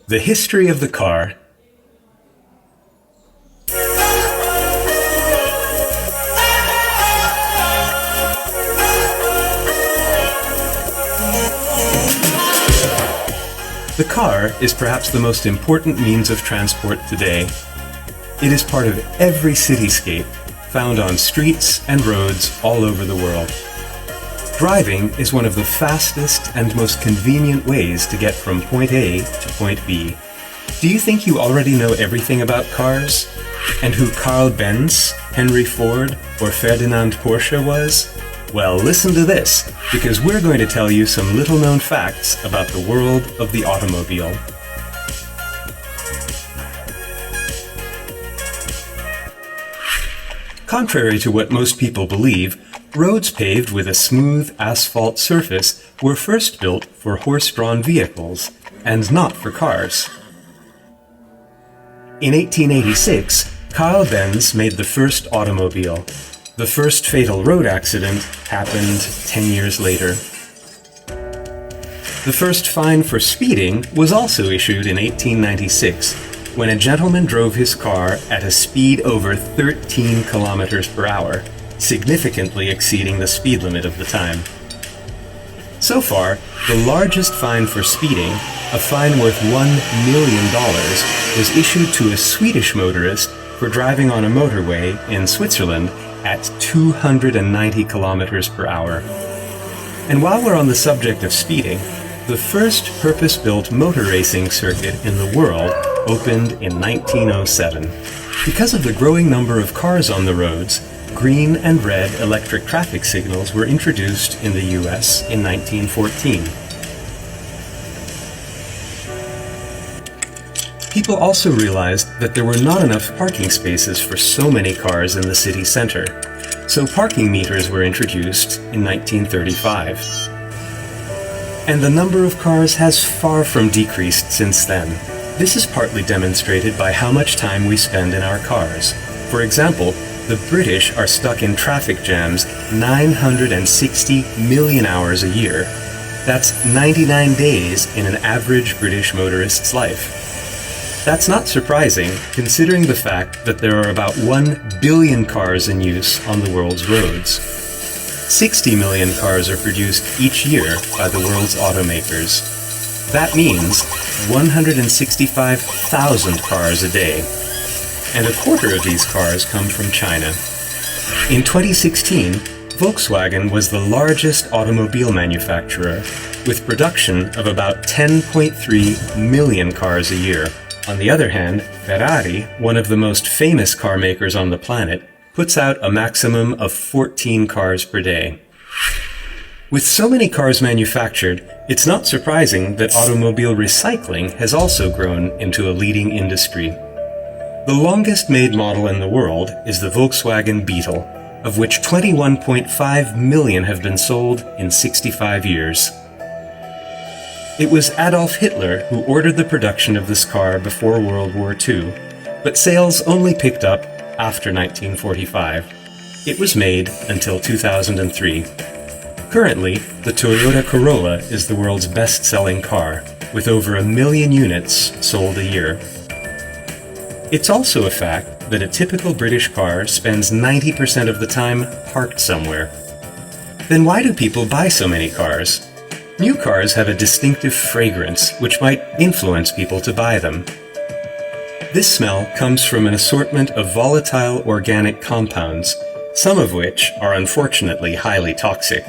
The history of the car. The car is perhaps the most important means of transport today. It is part of every cityscape, found on streets and roads all over the world. Driving is one of the fastest and most convenient ways to get from point A to point B. Do you think you already know everything about cars? And who Carl Benz, Henry Ford, or Ferdinand Porsche was? Well, listen to this, because we're going to tell you some little-known facts about the world of the automobile. Contrary to what most people believe, roads paved with a smooth asphalt surface were first built for horse-drawn vehicles, and not for cars. In 1886, Carl Benz made the first automobile. The first fatal road accident happened 10 years later. The first fine for speeding was also issued in 1896, when a gentleman drove his car at a speed over 13 kilometers per hour, significantly exceeding the speed limit of the time. So far, the largest fine for speeding, a fine worth $1 million, was issued to a Swedish motorist for driving on a motorway in Switzerland at 290 kilometers per hour. And while we're on the subject of speeding, the first purpose-built motor racing circuit in the world opened in 1907. Because of the growing number of cars on the roads, green and red electric traffic signals were introduced in the US in 1914. People also realized that there were not enough parking spaces for so many cars in the city center, so parking meters were introduced in 1935. And the number of cars has far from decreased since then. This is partly demonstrated by how much time we spend in our cars. For example, the British are stuck in traffic jams 960 million hours a year. That's 99 days in an average British motorist's life. That's not surprising, considering the fact that there are about 1 billion cars in use on the world's roads. 60 million cars are produced each year by the world's automakers. That means 165,000 cars a day. And a quarter of these cars come from China. In 2016, Volkswagen was the largest automobile manufacturer, with production of about 10.3 million cars a year. On the other hand, Ferrari, one of the most famous car makers on the planet, puts out a maximum of 14 cars per day. With so many cars manufactured, it's not surprising that automobile recycling has also grown into a leading industry. The longest made model in the world is the Volkswagen Beetle, of which 21.5 million have been sold in 65 years. It was Adolf Hitler who ordered the production of this car before World War II, but sales only picked up after 1945. It was made until 2003. Currently, the Toyota Corolla is the world's best-selling car, with over 1 million units sold a year. It's also a fact that a typical British car spends 90% of the time parked somewhere. Then why do people buy so many cars? New cars have a distinctive fragrance which might influence people to buy them. This smell comes from an assortment of volatile organic compounds, some of which are unfortunately highly toxic.